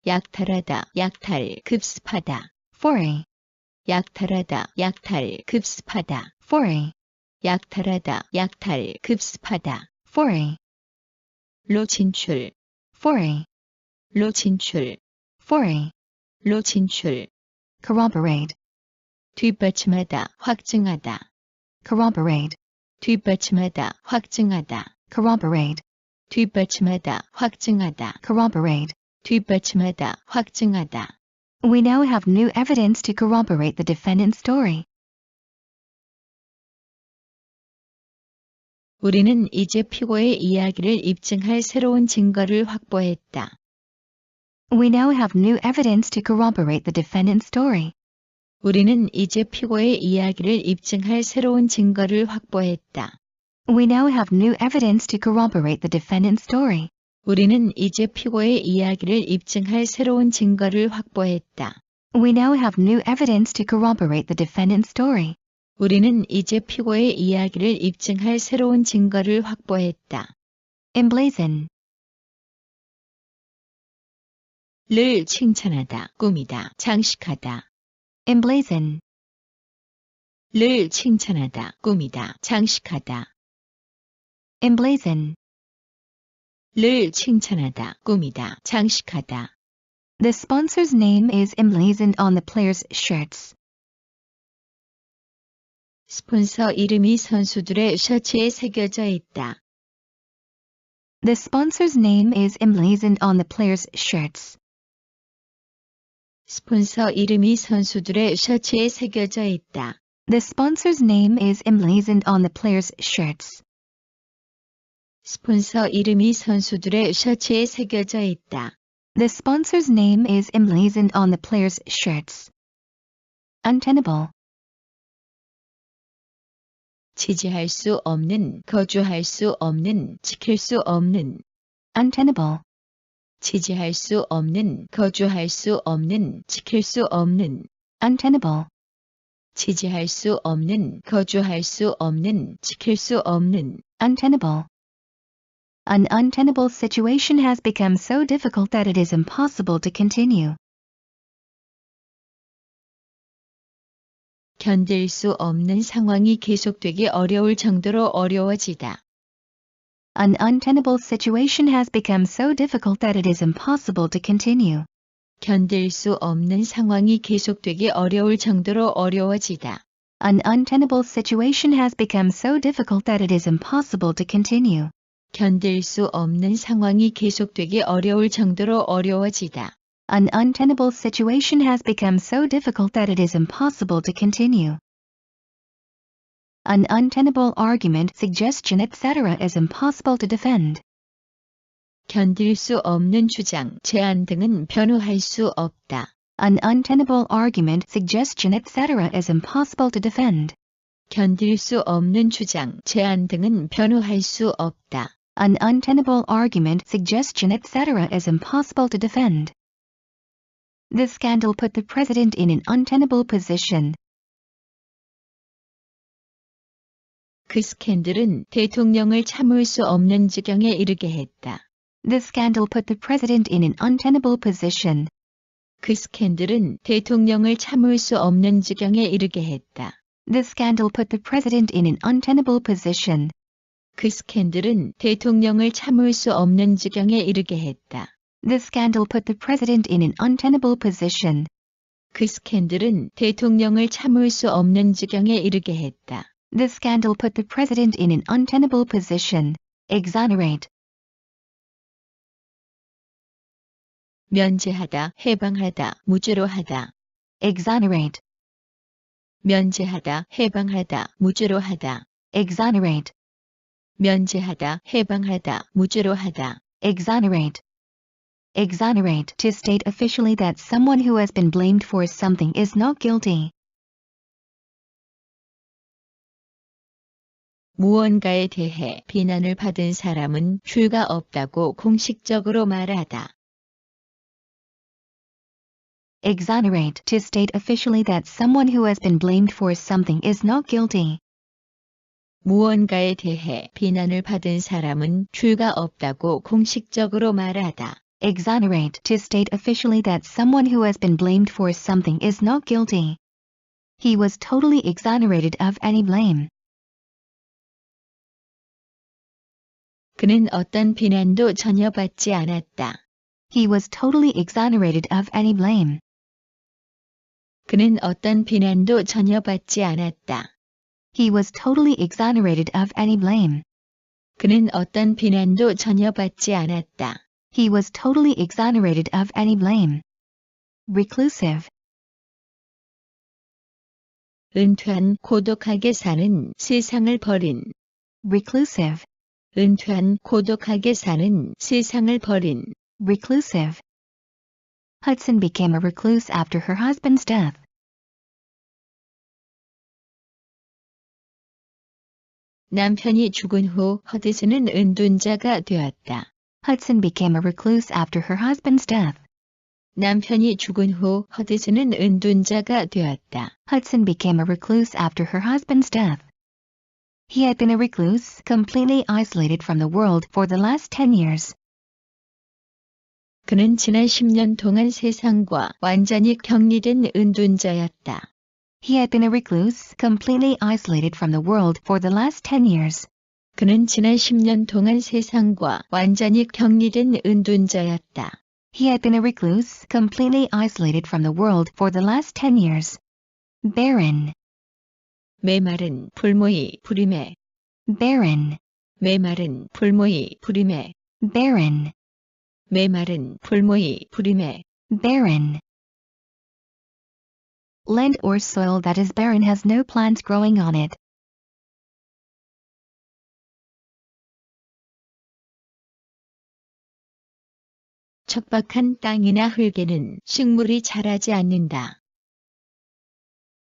약탈하다, 약탈, 급습하다. foray, 약탈하다, 약탈, 급습하다. foray, 약탈하다, 약탈, 급습하다. foray, 로 진출, foray, 로 진출, foray, 로 진출. corroborate, 뒷받침하다, 확증하다. corroborate, 뒷받침하다, 확증하다. corroborate, 뒷받침하다, 확증하다. corroborate. 뒷받침하다, 확증하다. We now have new evidence to corroborate the defendant's story. 우리는 이제 피고의 이야기를 입증할 새로운 증거를 확보했다. We now have new evidence to corroborate the defendant's story. 우리는 이제 피고의 이야기를 입증할 새로운 증거를 확보했다. We now have new evidence to corroborate the defendant's story. 우리는 이제 피고의 이야기를 입증할 새로운 증거를 확보했다. We now have new evidence to corroborate the defendant's story. 우리는 이제 피고의 이야기를 입증할 새로운 증거를 확보했다. Emblazon, 를 칭찬하다, 꾸미다, 장식하다. emblazon, 를 칭찬하다, 꾸미다, 장식하다. emblazon. 를 칭찬하다, 꾸미다, 장식하다. The sponsor's name is emblazoned on the players' shirts. 스폰서 이름이 선수들의 셔츠에 새겨져 있다. The sponsor's name is emblazoned on the players' shirts. 스폰서 이름이 선수들의 셔츠에 새겨져 있다. The sponsor's name is emblazoned on the players' shirts. 스폰서 이름이 선수들의 셔츠에 새겨져 있다. The sponsor's name is emblazoned on the players' shirts. Untenable, 지지할 수 없는, 거주할 수 없는, 지킬 수 없는. untenable, 지지할 수 없는, 거주할 수 없는, 지킬 수 없는. untenable. 지지할 수 없는, 거주할 수 없는, 지킬 수 없는. Untenable. An untenable situation has become so difficult that it is impossible to continue. 견딜 수 없는 상황이 계속되기 어려울 정도로 어려워지다. An untenable situation has become so difficult that it is impossible to continue. 견딜 수 없는 상황이 계속되기 어려울 정도로 어려워지다. An untenable situation has become so difficult that it is impossible to continue. 견딜 수 없는 상황이 계속되기 어려울 정도로 어려워지다. An untenable situation has become so difficult that it is impossible to continue. An untenable argument, suggestion, etc. is impossible to defend. 견딜 수 없는 주장, 제안 등은 변호할 수 없다. An untenable argument, suggestion, etc. is impossible to defend. 견딜 수 없는 주장, 제안 등은 변호할 수 없다. An untenable argument, suggestion, etc. is impossible to defend. The scandal put the president in an untenable position. 그 스캔들은 대통령을 참을 수 없는 지경에 이르게 했다. The scandal put the president in an untenable position. 그 스캔들은 대통령을 참을 수 없는 지경에 이르게 했다. The scandal put the president in an untenable position. 그 스캔들은 대통령을 참을 수 없는 지경에 이르게 했다. The scandal put the president in an untenable position. 그 스캔들은 대통령을 참을 수 없는 지경에 이르게 했다. The scandal put the president in an untenable position. Exonerate. 면제하다, 해방하다, 무죄로 하다. Exonerate. 면제하다, 해방하다, 무죄로 하다. Exonerate. 면제하다, 해방하다, 무죄로 하다. Exonerate. Exonerate, to state officially that someone who has been blamed for something is not guilty. 무언가에 대해 비난을 받은 사람은 죄가 없다고 공식적으로 말하다. Exonerate, to state officially that someone who has been blamed for something is not guilty. 무언가에 대해 비난을 받은 사람은 죄가 없다고 공식적으로 말하다. Exonerate, to state officially that someone who has been blamed for something is not guilty. He was totally exonerated of any blame. 그는 어떤 비난도 전혀 받지 않았다. He was totally exonerated of any blame. 그는 어떤 비난도 전혀 받지 않았다. He was totally exonerated of any blame. 그는 어떤 비난도 전혀 받지 않았다. He was totally exonerated of any blame. Reclusive. 은퇴한, 고독하게 사는, 세상을 버린. Reclusive. 은퇴한, 고독하게 사는, 세상을 버린. Reclusive. Hudson became a recluse after her husband's death. 남편이 죽은 후 허드슨은 은둔자가 되었다. Hudson became a recluse after her husband's death. 남편이 죽은 후 허드슨은 은둔자가 되었다. Hudson became a recluse after her husband's death. He had been a recluse, completely isolated from the world for the last 10 years. 그는 지난 10년 동안 세상과 완전히 격리된 은둔자였다. He had been a recluse, completely isolated from the world for the last 10 years. 그는 지난 10년 동안 세상과 완전히 격리된 은둔자였다. He had been a recluse, completely isolated from the world for the last 10 years. Barren. 메마른, 불모이, 불임해. Barren. 메마른, 불모이, 불임해. Barren. 메마른, 불모이, 불임해. Barren. Land or soil that is barren has no plants growing on it. 척박한 땅이나 흙에는 식물이 자라지 않는다.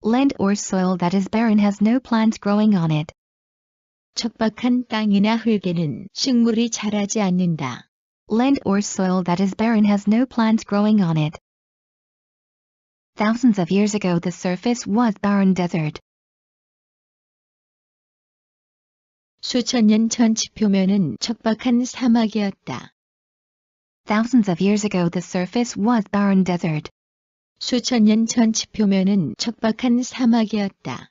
Land or soil that is barren has no plants growing on it. 척박한 땅이나 흙에는 식물이 자라지 않는다. Land or soil that is barren has no plants growing on it. Thousands of years ago the surface was barren desert. 수천 년 전 지표면은 척박한 사막이었다. Thousands of years ago the surface was barren desert. 수천 년 전 지표면은 척박한 사막이었다.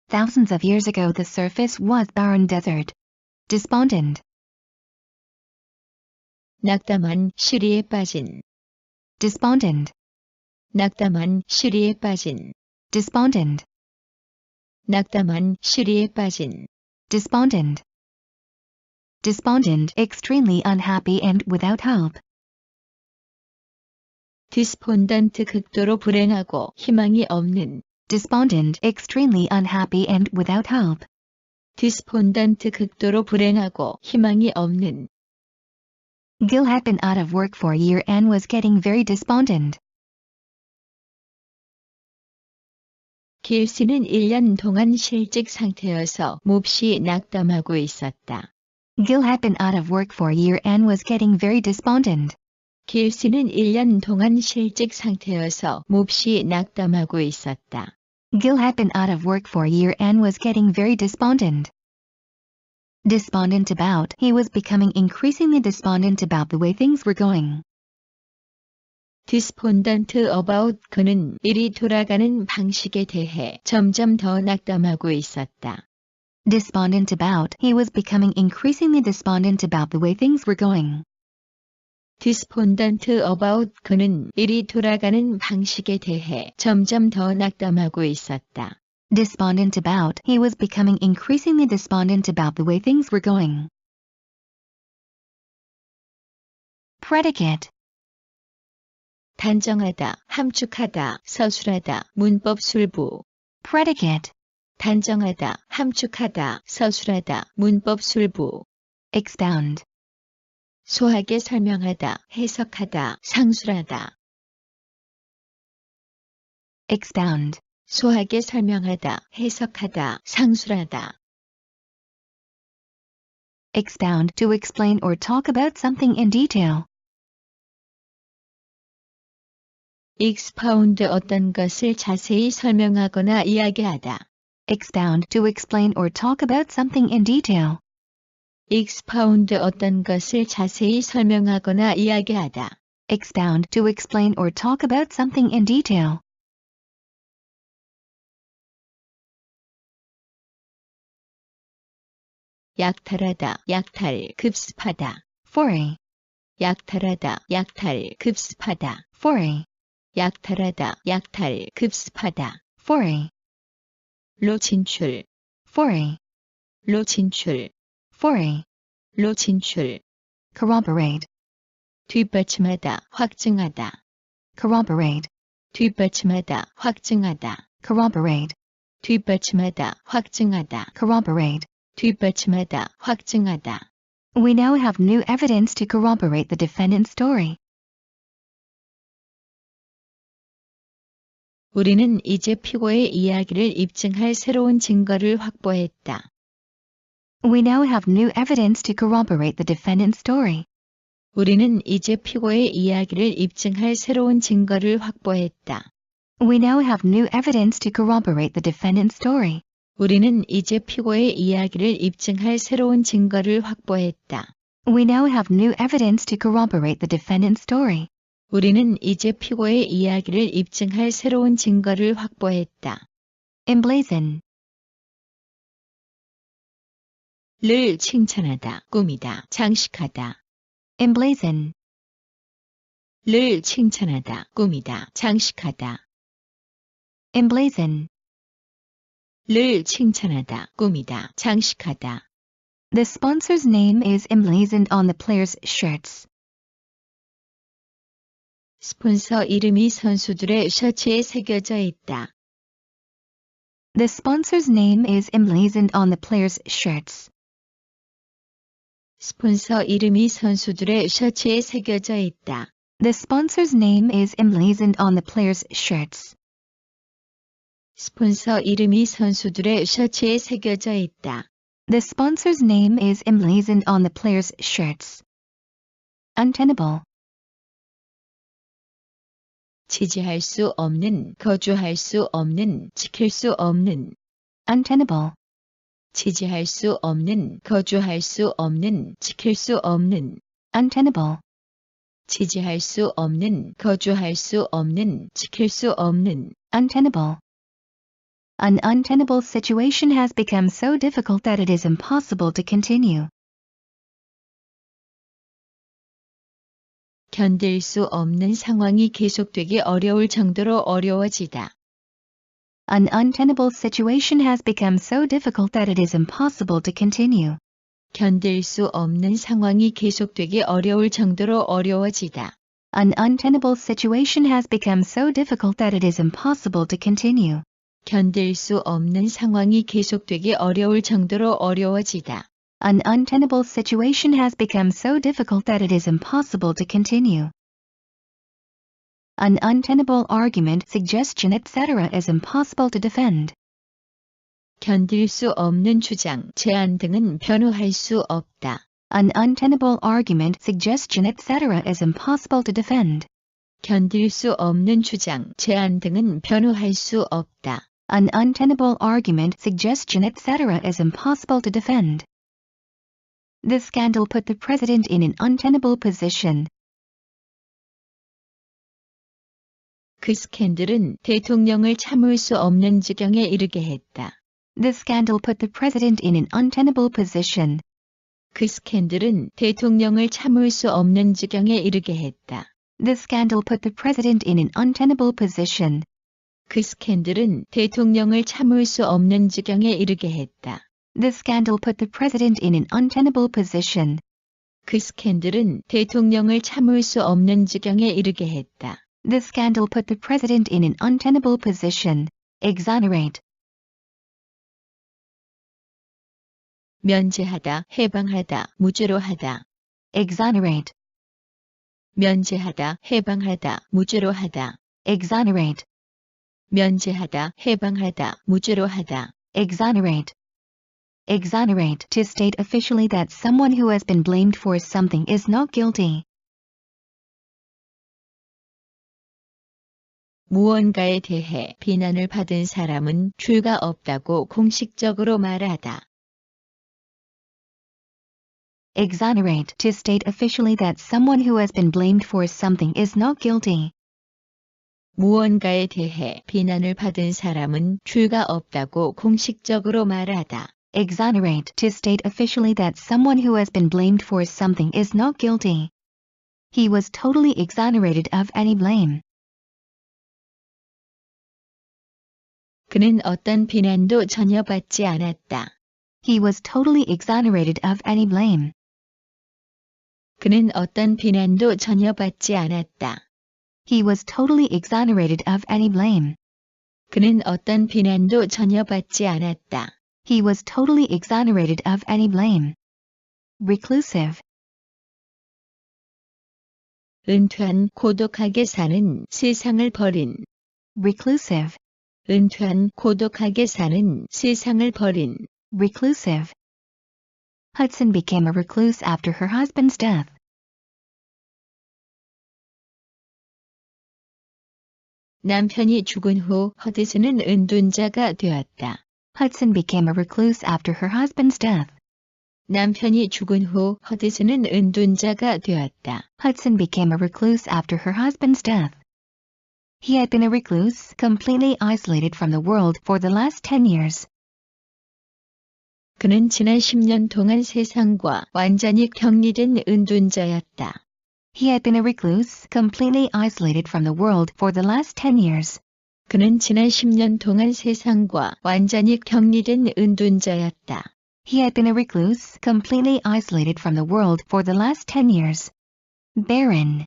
Thousands of years ago the surface was barren desert. Despondent. 낙담한, 시리에 빠진. Despondent. 낙담한, 시리에 빠진. Despondent. 낙담한, 시리에 빠진. Despondent. Despondent, extremely unhappy and without hope. 디스폰던트, 극도로 불행하고 희망이 없는. Despondent, extremely unhappy and without hope. 디스폰던트, 극도로 불행하고 희망이 없는. Gil had been out of work for a year and was getting very despondent. 길씨는 1년 동안 실직 상태여서 몹시 낙담하고 있었다. Gil had been out of work for a year and was getting very despondent. 길씨는 1년 동안 실직 상태여서 몹시 낙담하고 있었다. Gil had been out of work for a year and was getting very despondent. Despondent about, he was becoming increasingly despondent about the way things were going. 디스폰던트 about, 그는 일이 돌아가는 방식에 대해 점점 더 낙담하고 있었다. Despondent about, he was becoming increasingly despondent about the way things were going. 디스폰던트 about, 그는 일이 돌아가는 방식에 대해 점점 더 낙담하고 있었다. Despondent about, he was becoming increasingly despondent about the way things were going. Predicate. 단정하다, 함축하다, 서술하다, 문법 술부. Predicate. 단정하다, 함축하다, 서술하다, 문법 술부. Expound. 소하게 설명하다, 해석하다, 상술하다. Expound. 소하게 설명하다, 해석하다, 상술하다. Expound, to explain or talk about something in detail. expound, 어떤 것을 자세히 설명하거나 이야기하다. Expound, to explain or talk about something in detail. expound, 어떤 것을 자세히 설명하거나 이야기하다. Expound to explain or talk about something in detail. 약탈하다, 약탈, 급습하다. Foray. 약탈하다, 약탈, 급습하다. Foray. 약탈하다, 약탈, 급습하다. Foray. 로 진출, Foray. 로 진출, Foray. 로 진출. Corroborate. 뒷받침하다, 확증하다. Corroborate. 뒷받침하다, 확증하다. Corroborate. 뒷받침하다, 확증하다. Corroborate. 뒷받침하다, 확증하다. We now have new evidence to corroborate the defendant's story. 우리는 이제 피고의 이야기를 입증할 새로운 증거를 확보했다. We now have new evidence to corroborate the defendant's story. 우리는 이제 피고의 이야기를 입증할 새로운 증거를 확보했다. We now have new evidence to corroborate the defendant's story. 우리는 이제 피고의 이야기를 입증할 새로운 증거를 확보했다. We now have new evidence to corroborate the defendant's story. 우리는 이제 피고의 이야기를 입증할 새로운 증거를 확보했다. Emblazon. 를 칭찬하다, 꾸미다, 장식하다. Emblazon. 를 칭찬하다, 꾸미다, 장식하다. Emblazon. 를 칭찬하다, 꾸미다, 장식하다. The sponsor's name is emblazoned on the players' shirts. 스폰서 이름이 선수들의 셔츠에 새겨져 있다. The sponsor's name is emblazoned on the players' shirts. 스폰서 이름이 선수들의 셔츠에 새겨져 있다. The sponsor's name is emblazoned on the players' shirts. 스폰서 이름이 선수들의 셔츠에 새겨져 있다. The sponsor's name is emblazoned on the players' shirts. Untenable. 지지할 수 없는, 거주할 수 없는, 지킬 수 없는. Untenable. 지지할 수 없는, 거주할 수 없는, 지킬 수 없는. Untenable. 지지할 수 없는, 거주할 수 없는, 지킬 수 없는. Untenable. An untenable situation has become so difficult that it is impossible to continue. 견딜 수 없는 상황이 계속되기 어려울 정도로 어려워지다. An untenable situation has become so difficult that it is impossible to continue. 견딜 수 없는 상황이 계속되기 어려울 정도로 어려워지다. An untenable situation has become so difficult that it is impossible to continue. 견딜 수 없는 상황이 계속되기 어려울 정도로 어려워지다. An untenable situation has become so difficult that it is impossible to continue. An untenable argument, suggestion, etc. is impossible to defend. 견딜 수 없는 주장, 제안 등은 변호할 수 없다. An untenable argument, suggestion, etc. is impossible to defend. 견딜 수 없는 주장, 제안 등은 변호할 수 없다. An untenable argument, suggestion, etc. is impossible to defend. The scandal put the president in an untenable position. 그 스캔들은 대통령을 참을 수 없는 지경에 이르게 했다. The scandal put the president in an untenable position. 그 스캔들은 대통령을 참을 수 없는 지경에 이르게 했다. The scandal put the president in an untenable position. 그 스캔들은 대통령을 참을 수 없는 지경에 이르게 했다. The scandal put the president in an untenable position. 그 스캔들은 대통령을 참을 수 없는 지경에 이르게 했다. The scandal put the president in an untenable position. Exonerate. 면제하다, 해방하다, 무죄로 하다. Exonerate. 면제하다, 해방하다, 무죄로 하다. Exonerate. 면제하다, 해방하다, 무죄로 하다. Exonerate. Exonerate. To state officially that someone who has been blamed for something is not guilty. 무언가에 대해 비난을 받은 사람은 죄가 없다고 공식적으로 말하다. Exonerate, to state officially that someone who has been blamed for something is not guilty. 무언가에 대해 비난을 받은 사람은 죄가 없다고 공식적으로 말하다. Exonerate, to state officially that someone who has been blamed for something is not guilty. He was totally exonerated of any blame. 그는 어떤 비난도 전혀 받지 않았다. He was totally exonerated of any blame. 그는 어떤 비난도 전혀 받지 않았다. He was totally exonerated of any blame. 그는 어떤 비난도 전혀 받지 않았다. He was totally exonerated of any blame. Reclusive. 은퇴한 고독하게 사는 세상을 버린. Reclusive. 은퇴한 고독하게 사는 세상을 버린. Reclusive. Hudson became a recluse after her husband's death. 남편이 죽은 후 허드슨은 은둔자가 되었다. Hudson became a recluse after her husband's death. 남편이 죽은 후 허드슨은 은둔자가 되었다. Hudson became a recluse after her husband's death. He had been a recluse, completely isolated from the world for the last 10 years. 그는 지난 10년 동안 세상과 완전히 격리된 은둔자였다. He had been a recluse, completely isolated from the world for the last 10 years. 그는 지난 10년 동안 세상과 완전히 격리된 은둔자였다. He had been a recluse, completely isolated from the world for the last 10 years. Barren.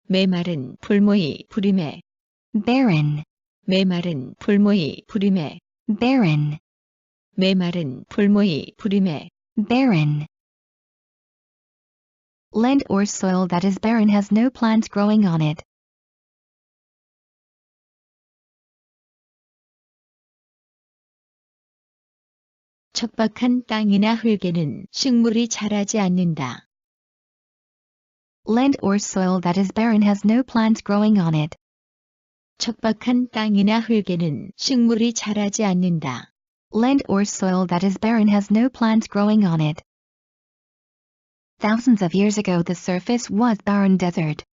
메마른 불모이 불임해. Barren. 메마른 불모이 불임해. Barren. 메마른 불모이 불임해. Barren. Land or soil that is barren has no plants growing on it. 척박한 땅이나 흙에는 식물이 자라지 않는다. Land or soil that is barren has no plants growing on it. 척박한 땅이나 흙에는 식물이 자라지 않는다. Land or soil that is barren has no plants growing on it. Thousands of years ago the surface was barren desert.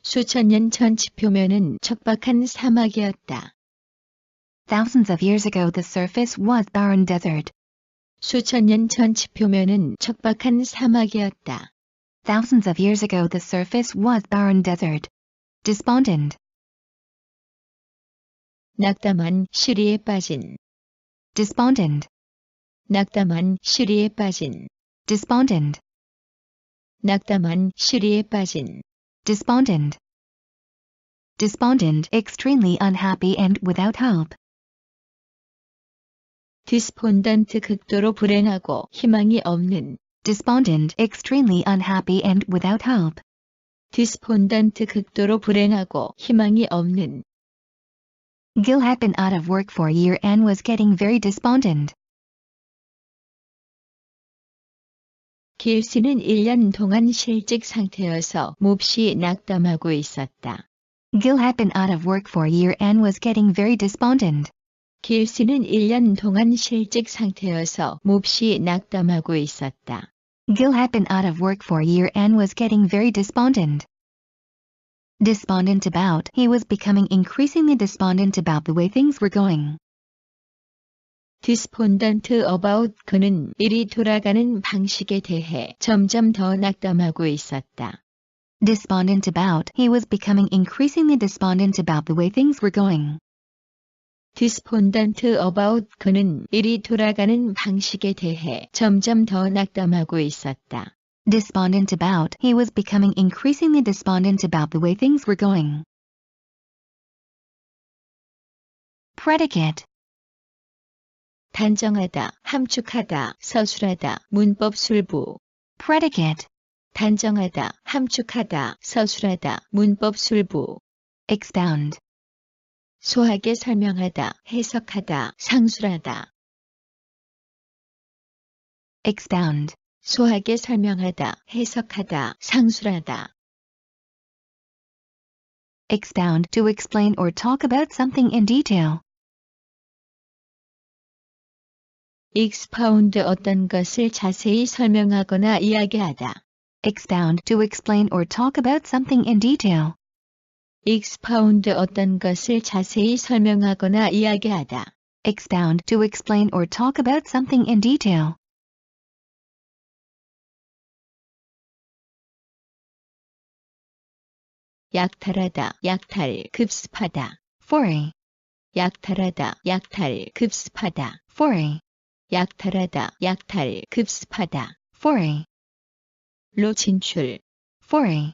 수천 년 전 지표면은 척박한 사막이었다. Thousands of years ago the surface was barren desert. 수천 년 전 지표면은 척박한 사막이었다. Thousands of years ago the surface was barren desert. Despondent. 낙담한 시리에 빠진. Despondent. 낙담한 시리에 빠진. Despondent. 낙담한 시리에 빠진. Despondent. Despondent, extremely unhappy and without hope. 디스폰던트 극도로 불행하고 희망이 없는. Despondent, extremely unhappy and without hope. 디스폰던트 극도로 불행하고 희망이 없는. Gil had been out of work for a year and was getting very despondent. 길 씨는 1년 동안 실직 상태여서 몹시 낙담하고 있었다. Gil had been out of work for a year and was getting very despondent. 길 씨는 1년 동안 실직 상태여서 몹시 낙담하고 있었다. Gil had been out of work for a year and was getting very despondent. Despondent about, he was becoming increasingly despondent about the way things were going. 디스폰던트 about, 그는 일이 돌아가는 방식에 대해 점점 더 낙담하고 있었다. Despondent about, he was becoming increasingly despondent about the way things were going. 디스폰던트 about, 그는 일이 돌아가는 방식에 대해 점점 더 낙담하고 있었다. Despondent about, he was becoming increasingly despondent about the way things were going. Predicate. 단정하다, 함축하다, 서술하다, 문법 술부. Predicate. 단정하다, 함축하다, 서술하다, 문법 술부. Expound. 소하게 설명하다, 해석하다, 상술하다. Expound. 소하게 설명하다, 해석하다, 상술하다. Expound, to explain or talk about something in detail. expound 어떤 것을 자세히 설명하거나 이야기하다. Expound to explain or talk about something in detail. expound 어떤 것을 자세히 설명하거나 이야기하다. Expound to explain or talk about something in detail. 약탈하다, 약탈, 급습하다. Foray. 약탈하다, 약탈, 급습하다. Foray. 약탈하다, 약탈, 급습하다. Foray. 로 진출, Foray.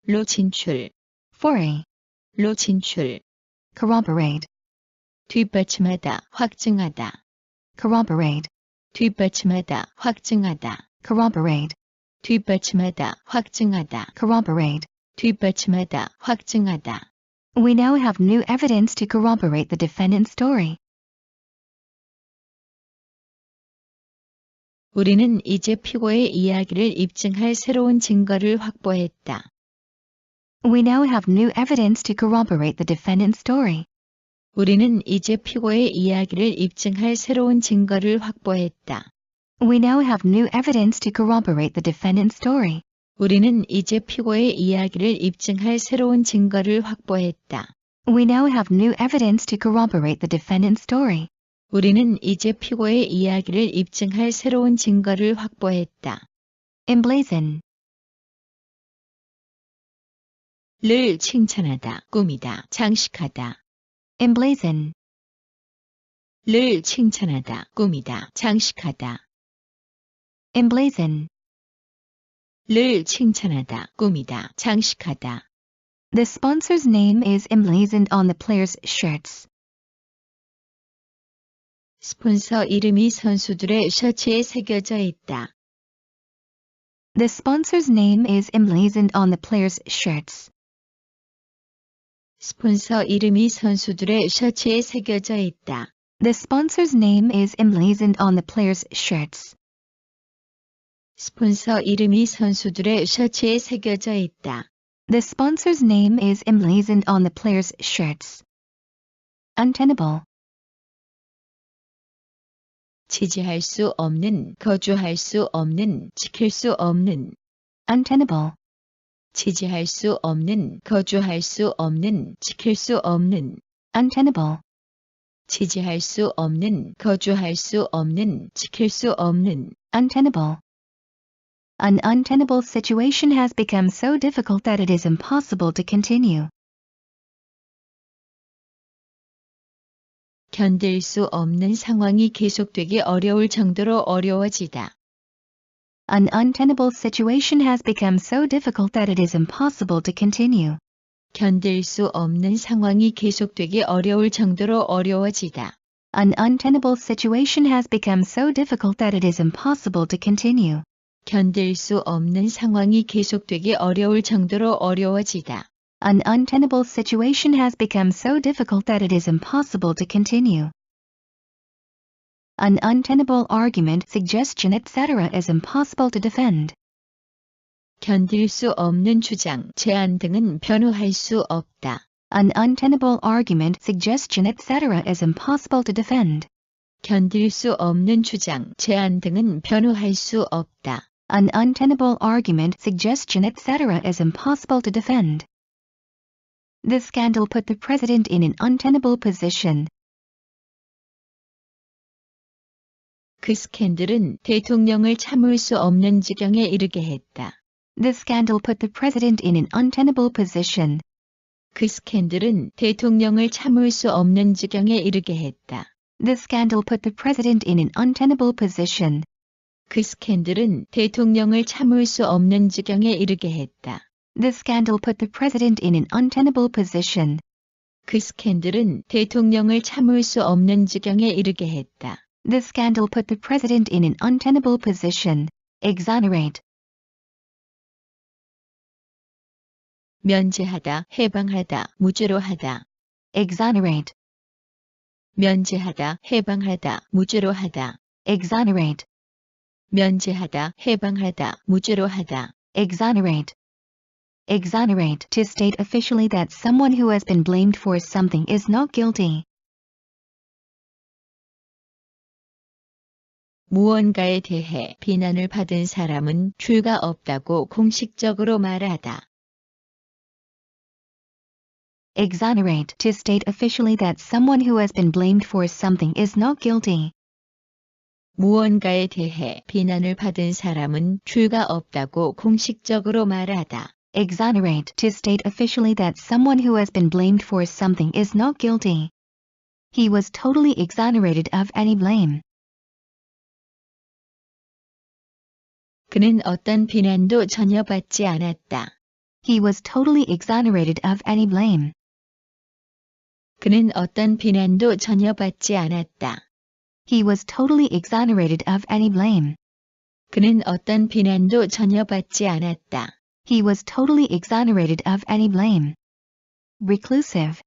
로 진출, Foray. 로 진출. Corroborate. 뒷받침하다, 확증하다. Corroborate. 뒷받침하다, 확증하다. Corroborate. 뒷받침하다, 확증하다. Corroborate. 뒷받침하다, 확증하다. We now have new evidence to corroborate the defendant's story. 우리는 이제 피고의 이야기를 입증할 새로운 증거를 확보했다. We now have new evidence to corroborate the defendant's story. 우리는 이제 피고의 이야기를 입증할 새로운 증거를 확보했다. We now have new evidence to corroborate the defendant's story. 우리는 이제 피고의 이야기를 입증할 새로운 증거를 확보했다. We now have new evidence to corroborate the defendant's story. 우리는 이제 피고의 이야기를 입증할 새로운 증거를 확보했다. Emblazon. 를 칭찬하다, 꾸미다, 장식하다. Emblazon. 를 칭찬하다, 꾸미다, 장식하다. Emblazon. 를 칭찬하다, 꾸미다, 장식하다. The sponsor's name is emblazoned on the players' shirts. 스폰서 이름이 선수들의 셔츠에 새겨져 있다. The sponsor's name is emblazoned on the players' shirts. 스폰서 이름이 선수들의 셔츠에 새겨져 있다. The sponsor's name is emblazoned on the players' shirts. 스폰서 이름이 선수들의 셔츠에 새겨져 있다. The sponsor's name is emblazoned on the players' shirts. Untenable. 지지할 수 없는, 거주할 수 없는, 지킬 수 없는. Untenable. 지지할 수 없는, 거주할 수 없는, 지킬 수 없는. Untenable. 지지할 수 없는, 거주할 수 없는, 지킬 수 없는. Untenable. An untenable situation has become so difficult that it is impossible to continue. 견딜 수 없는 상황이 계속되기 어려울 정도로 어려워지다. An untenable situation has become so difficult that it is impossible to continue. 견딜 수 없는 상황이 계속되기 어려울 정도로 어려워지다. An untenable situation has become so difficult that it is impossible to continue. 견딜 수 없는 상황이 계속되기 어려울 정도로 어려워지다. An untenable situation has become so difficult that it is impossible to continue. An untenable argument, suggestion, etc. is impossible to defend. 견딜 수 없는 주장, 제안 등은 변호할 수 없다. An untenable argument, suggestion, etc. is impossible to defend. 견딜 수 없는 주장, 제안 등은 변호할 수 없다. An untenable argument, suggestion, etc. is impossible to defend. The scandal put the president in an untenable position. 그 스캔들은 대통령을 참을 수 없는 지경에 이르게 했다. The scandal put the president in an untenable position. 그 스캔들은 대통령을 참을 수 없는 지경에 이르게 했다. The scandal put the president in an untenable position. 그 스캔들은 대통령을 참을 수 없는 지경에 이르게 했다. The scandal put the president in an untenable position. 그 스캔들은 대통령을 참을 수 없는 지경에 이르게 했다. The scandal put the president in an untenable position. Exonerate. 면제하다, 해방하다, 무죄로 하다. Exonerate. 면제하다, 해방하다, 무죄로 하다. Exonerate. 면제하다, 해방하다, 무죄로 하다. Exonerate. Exonerate. To state officially that someone who has been blamed for something is not guilty. 무언가에 대해 비난을 받은 사람은 죄가 없다고 공식적으로 말하다. Exonerate, to state officially that someone who has been blamed for something is not guilty. 무언가에 대해 비난을 받은 사람은 죄가 없다고 공식적으로 말하다. Exonerate, to state officially that someone who has been blamed for something is not guilty. He was totally exonerated of any blame. 그는 어떤 비난도 전혀 받지 않았다. He was totally exonerated of any blame. 그는 어떤 비난도 전혀 받지 않았다. He was totally exonerated of any blame. 그는 어떤 비난도 전혀 받지 않았다. He was totally exonerated of any blame. Reclusive.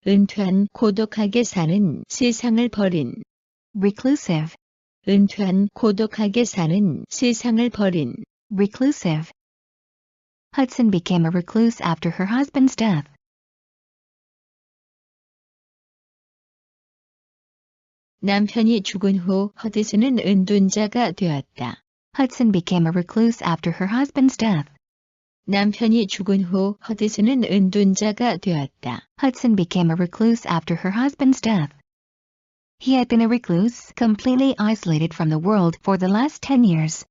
은퇴한 고독하게 사는 세상을 버린. Reclusive. 은퇴한 고독하게 사는 세상을 버린. Reclusive. Hudson became a recluse after her husband's death. 남편이 죽은 후 허드슨은 은둔자가 되었다. Hudson became a recluse after her husband's death. 남편이 죽은 후 허드슨은 은둔자가 되었다. Hudson became a recluse after her husband's death. He had been a recluse, completely isolated from the world for the last 10 years.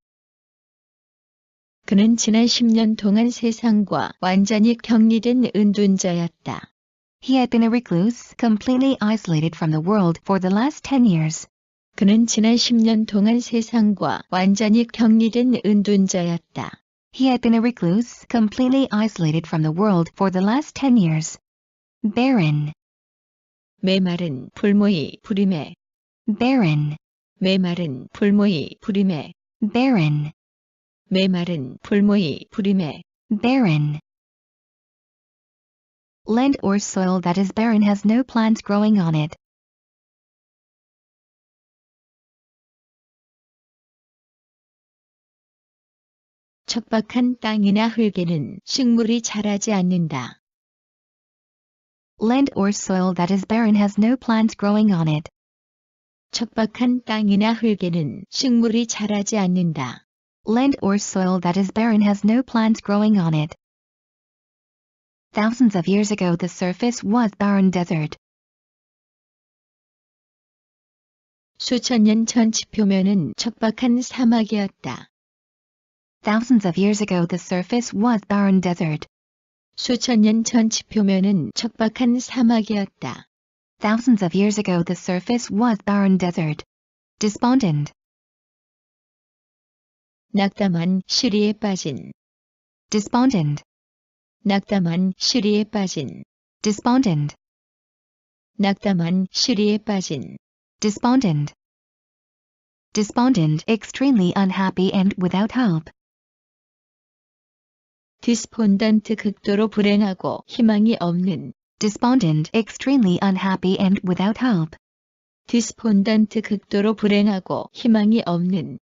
그는 지난 10년 동안 세상과 완전히 격리된 은둔자였다. He had been a recluse, completely isolated from the world for the last 10 years. 그는 지난 10년 동안 세상과 완전히 격리된 은둔자였다. He had been a recluse, completely isolated from the world for the last 10 years. Barren. 메마른 불모이 불임해. Barren. 메마른 불모이 불임해. Barren. 메마른 불모이 불임해. Barren. Land or soil that is barren has no plants growing on it. 척박한 땅이나 흙에는 식물이 자라지 않는다. Land or soil that is barren has no plants growing on it. 척박한 땅이나 흙에는 식물이 자라지 않는다. Land or soil that is barren has no plants growing on it. Thousands of years ago the surface was barren desert. 수천 년 전 지표면은 척박한 사막이었다. Thousands of years ago the surface was barren desert. 수천 년 전 지표면은 척박한 사막이었다. Thousands of years ago the surface was barren desert. Despondent. 낙담한 시리에 빠진. Despondent. 낙담한 시리에 빠진. Despondent. 낙담한 시리에 빠진. Despondent. Despondent, extremely unhappy and without hope. 디스폰던트 극도로 불행하고 희망이 없는. Despondent, extremely unhappy and without hope. 디스폰던트 극도로 불행하고 희망이 없는.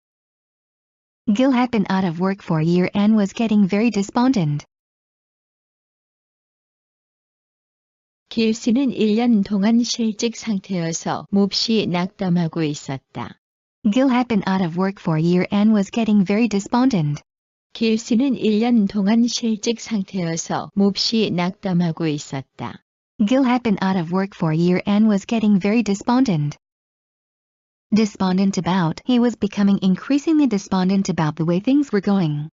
Gil had been out of work for a year and was getting very despondent. 길 씨는 1년 동안 실직 상태여서 몹시 낙담하고 있었다. Gil had been out of work for a year and was getting very despondent. 길 씨는 1년 동안 실직 상태여서 몹시 낙담하고 있었다. Gil had been out of work for a year and was getting very despondent. Despondent about, he was becoming increasingly despondent about the way things were going.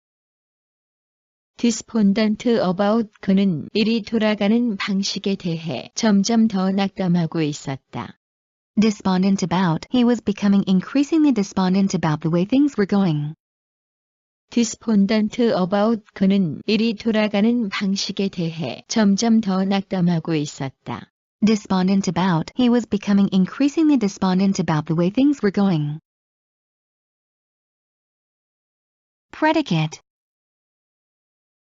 디스폰던트 about, 그는 일이 돌아가는 방식에 대해 점점 더 낙담하고 있었다. Despondent about, he was becoming increasingly despondent about the way things were going. 디스폰던트 about, 그는 일이 돌아가는 방식에 대해 점점 더 낙담하고 있었다. Despondent about, he was becoming increasingly despondent about the way things were going. Predicate.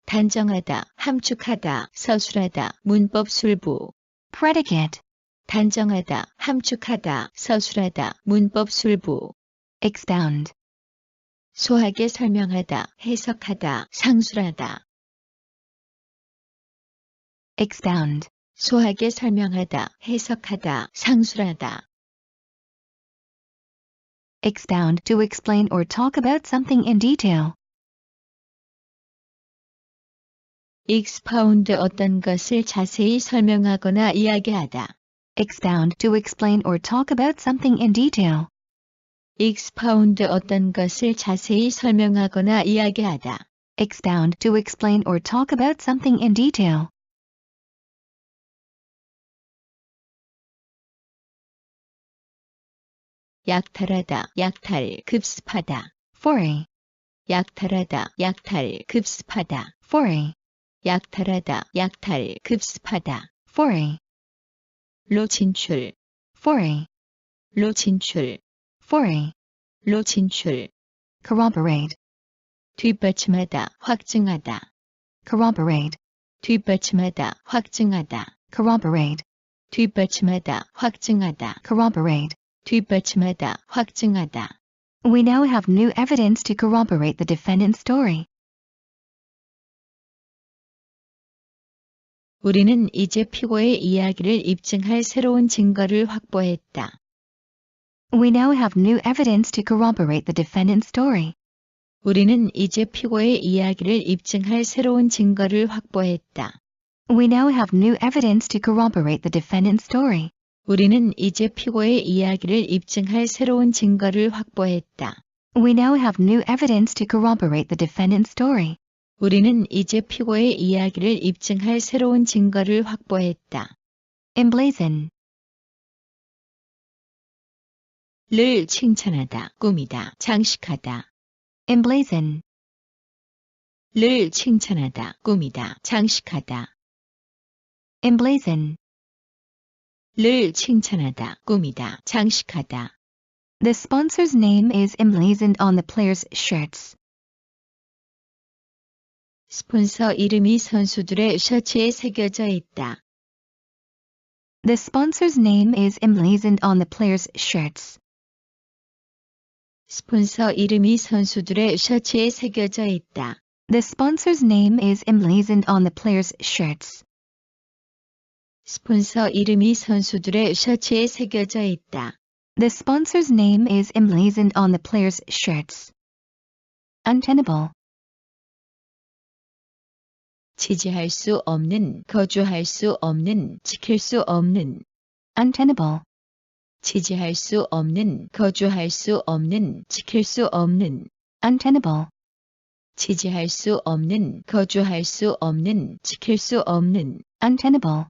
단정하다, 함축하다, 서술하다, 문법 술부. Predicate. 단정하다, 함축하다, 서술하다, 문법 술부. Expound. 소하게 설명하다, 해석하다, 상술하다. Expound. 소하게 설명하다, 해석하다, 상술하다. expound to explain or talk about something in detail. expound 어떤 것을 자세히 설명하거나 이야기하다. Expound to explain or talk about something in detail. expound 어떤 것을 자세히 설명하거나 이야기하다. Expound to explain or talk about something in detail. 약탈하다, 약탈, 급습하다. Foray. 약탈하다, 약탈, 급습하다. Foray. 약탈하다, 약탈, 급습하다. Foray. 로 진출, Foray. 로 진출, Foray. 로 진출. Corroborate. 뒷받침하다, 확증하다. Corroborate. 뒷받침하다, 확증하다. Corroborate. 뒷받침하다, 확증하다. Corroborate. 뒷받침하다, 확증하다. We now have new evidence to corroborate the defendant's story. 우리는 이제 피고의 이야기를 입증할 새로운 증거를 확보했다. We now have new evidence to corroborate the defendant's story. 우리는 이제 피고의 이야기를 입증할 새로운 증거를 확보했다. We now have new evidence to corroborate the defendant's story. 우리는 이제 피고의 이야기를 입증할 새로운 증거를 확보했다. We now have new evidence to corroborate the defendant's story. 우리는 이제 피고의 이야기를 입증할 새로운 증거를 확보했다. Emblazon. 를 칭찬하다, 꾸미다, 장식하다. Emblazon. 를 칭찬하다, 꾸미다, 장식하다. Emblazon. 를 칭찬하다, 꾸미다, 장식하다. The sponsor's name is emblazoned on the players' shirts. 스폰서 이름이 선수들의 셔츠에 새겨져 있다. The sponsor's name is emblazoned on the players' shirts. 스폰서 이름이 선수들의 셔츠에 새겨져 있다. The sponsor's name is emblazoned on the players' shirts. 스폰서 이름이 선수들의 셔츠에 새겨져 있다. The sponsor's name is emblazoned on the players' shirts. Untenable. 지지할 수 없는, 거주할 수 없는, 지킬 수 없는. Untenable. 지지할 수 없는, 거주할 수 없는, 지킬 수 없는. Untenable. 지지할 수 없는, 거주할 수 없는, 지킬 수 없는. Untenable.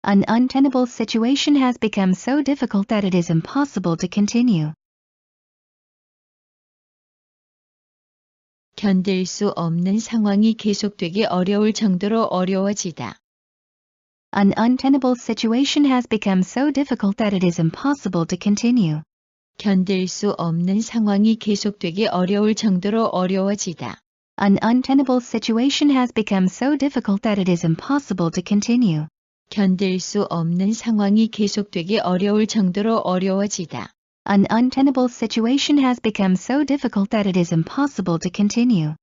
An untenable situation has become so difficult that it is impossible to continue. 견딜 수 없는 상황이 계속되기 어려울 정도로 어려워지다. An untenable situation has become so difficult that it is impossible to continue. 견딜 수 없는 상황이 계속되기 어려울 정도로 어려워지다. An untenable situation has become so difficult that it is impossible to continue. 견딜 수 없는 상황이 계속되기 어려울 정도로 어려워지다. An untenable situation has become so difficult that it is impossible to continue.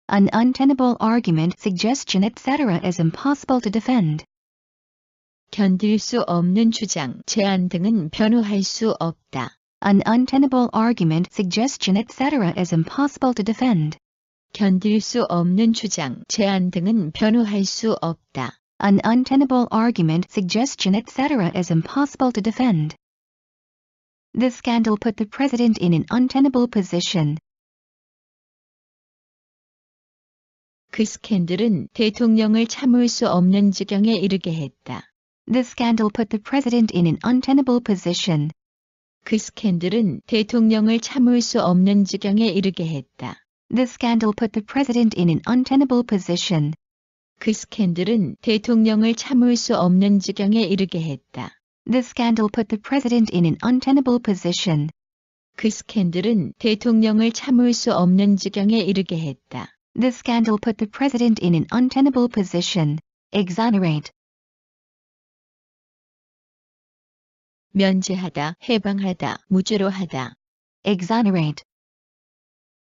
An untenable argument, suggestion, etc. is impossible to defend. 견딜 수 없는 주장, 제안 등은 변호할 수 없다. An untenable argument, suggestion, etc. is impossible to defend. 견딜 수 없는 주장, 제안 등은 변호할 수 없다. An untenable argument, suggestion, etc. is impossible to defend. The scandal put the president in an untenable position. 그 스캔들은 대통령을 참을 수 없는 지경에 이르게 했다. The scandal put the president in an untenable position. 그 스캔들은 대통령을 참을 수 없는 지경에 이르게 했다. The scandal put the president in an untenable position. 그 스캔들은 대통령을 참을 수 없는 지경에 이르게 했다. The scandal put the president in an untenable position. 그 스캔들은 대통령을 참을 수 없는 지경에 이르게 했다. The scandal put the president in an untenable position. Exonerate. 면제하다, 해방하다, 무죄로 하다. Exonerate.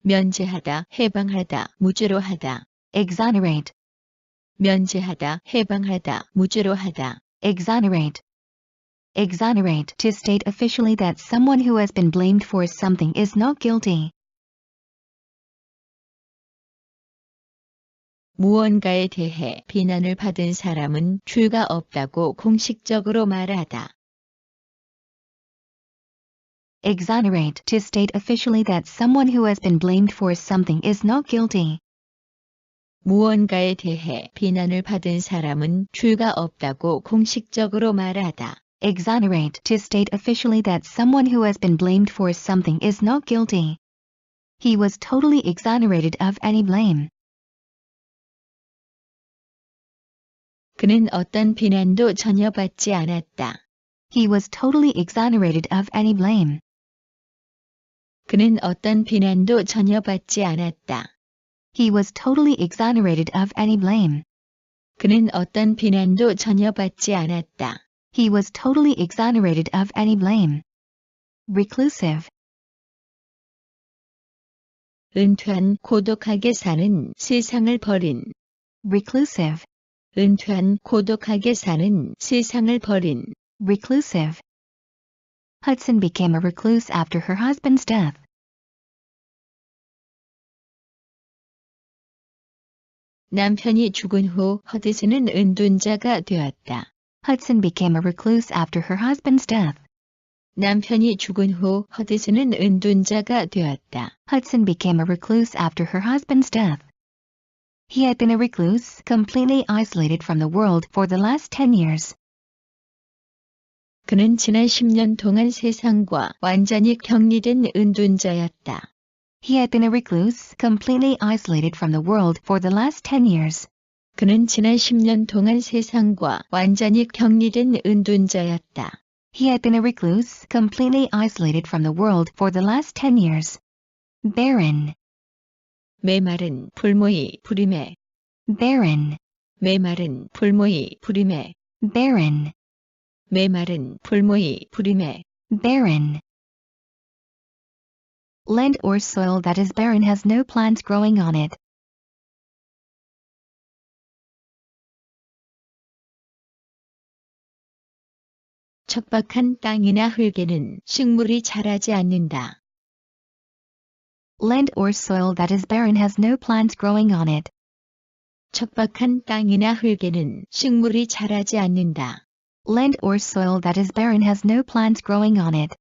면제하다, 해방하다, 무죄로 하다. Exonerate. 면제하다, 해방하다, 무죄로 하다. Exonerate. Exonerate, to state officially that someone who has been blamed for something is not guilty. 무언가에 대해 비난을 받은 사람은 죄가 없다고 공식적으로 말하다. Exonerate, to state officially that someone who has been blamed for something is not guilty. 무언가에 대해 비난을 받은 사람은 죄가 없다고 공식적으로 말하다. Exonerate, to state officially that someone who has been blamed for something is not guilty. He was totally exonerated of any blame. 그는 어떤 비난도 전혀 받지 않았다. He was totally exonerated of any blame. 그는 어떤 비난도 전혀 받지 않았다. He was totally exonerated of any blame. 그는 어떤 비난도 전혀 받지 않았다. He was totally exonerated of any blame. Reclusive. 은퇴한 고독하게 사는 세상을 버린. Reclusive. 은퇴한 고독하게 사는 세상을 버린. Reclusive. Hudson became a recluse after her husband's death. 남편이 죽은 후 허드슨은 은둔자가 되었다. Hudson became a recluse after her husband's death. 남편이 죽은 후 허드슨은 은둔자가 되었다. Hudson became a recluse after her husband's death. He had been a recluse, completely isolated from the world for the last 10 years. 그는 지난 10년 동안 세상과 완전히 격리된 은둔자였다. He had been a recluse, completely isolated from the world for the last 10 years. 그는 지난 10년 동안 세상과 완전히 격리된 은둔자였다. He had been a recluse, completely isolated from the world for the last 10 years. Barren. 메마른 불모이 불임해. Barren. 메마른 불모이 불임해. Barren. 메마른 불모이 불임해. Barren. Land or soil that is barren has no plants growing on it. 척박한 땅이나 흙에는 식물이 자라지 않는다. Land or soil that is barren has no plants growing on it. 척박한 땅이나 흙에는 식물이 자라지 않는다. Land or soil that is barren has no plants growing on it.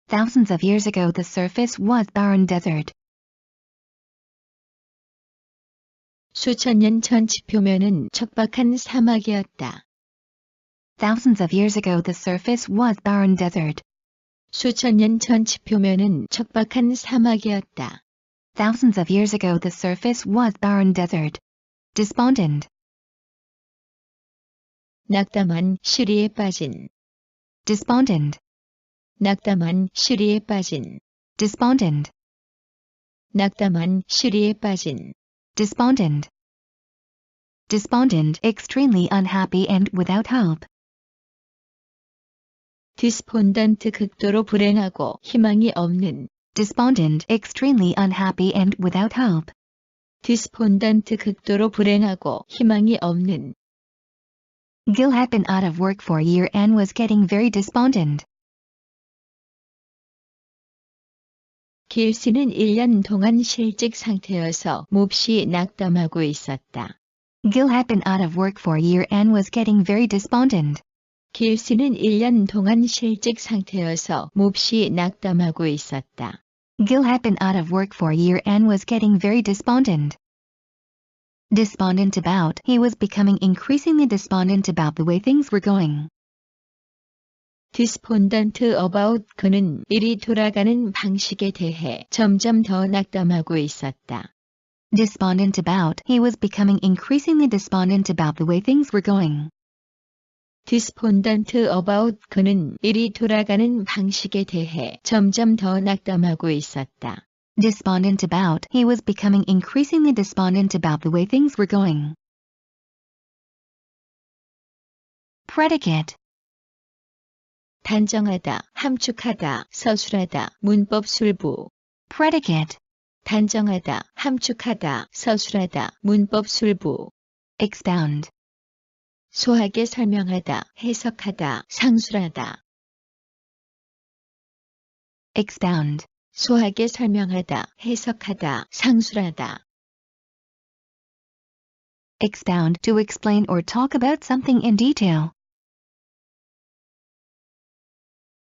Thousands of years ago the surface was barren desert. 수천 년 전 지표면은 척박한 사막이었다. Thousands of years ago the surface was barren desert. 수천 년 전 지표면은 척박한 사막이었다. Thousands of years ago the surface was barren desert. Despondent. 낙담한 시리에 빠진. Despondent. 낙담한 시리에 빠진. Despondent. 낙담한 시리에 빠진. Despondent. Despondent, extremely unhappy and without hope. 디스폰던트 극도로 불행하고 희망이 없는. Despondent, extremely unhappy and without hope. 디스폰던트 극도로 불행하고 희망이 없는. Gil had been out of work for a year and was getting very despondent. 길씨는 1년 동안 실직 상태여서 몹시 낙담하고 있었다. Gil had been out of work for a year and was getting very despondent. 길씨는 1년 동안 실직 상태여서 몹시 낙담하고 있었다. Gil had been out of work for a year and was getting very despondent. Despondent about, he was becoming increasingly despondent about the way things were going. 디스폰던트 about, 그는 일이 돌아가는 방식에 대해 점점 더 낙담하고 있었다. Despondent about, he was becoming increasingly despondent about the way things were going. 디스폰던트 about, 그는 일이 돌아가는 방식에 대해 점점 더 낙담하고 있었다. Despondent about, he was becoming increasingly despondent about the way things were going. Predicate. 단정하다, 함축하다, 서술하다, 문법 술부. Predicate. 단정하다, 함축하다, 서술하다, 문법 술부. Expound. 소하게 설명하다, 해석하다, 상술하다. expound, 소하게 설명하다, 해석하다, 상술하다. expound to explain or talk about something in detail.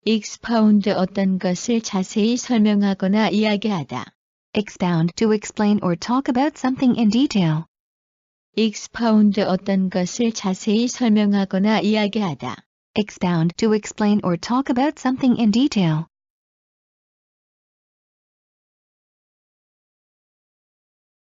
expound 어떤 것을 자세히 설명하거나 이야기하다. Expound to explain or talk about something in detail. expound 어떤 것을 자세히 설명하거나 이야기하다. Expound to explain or talk about something in detail.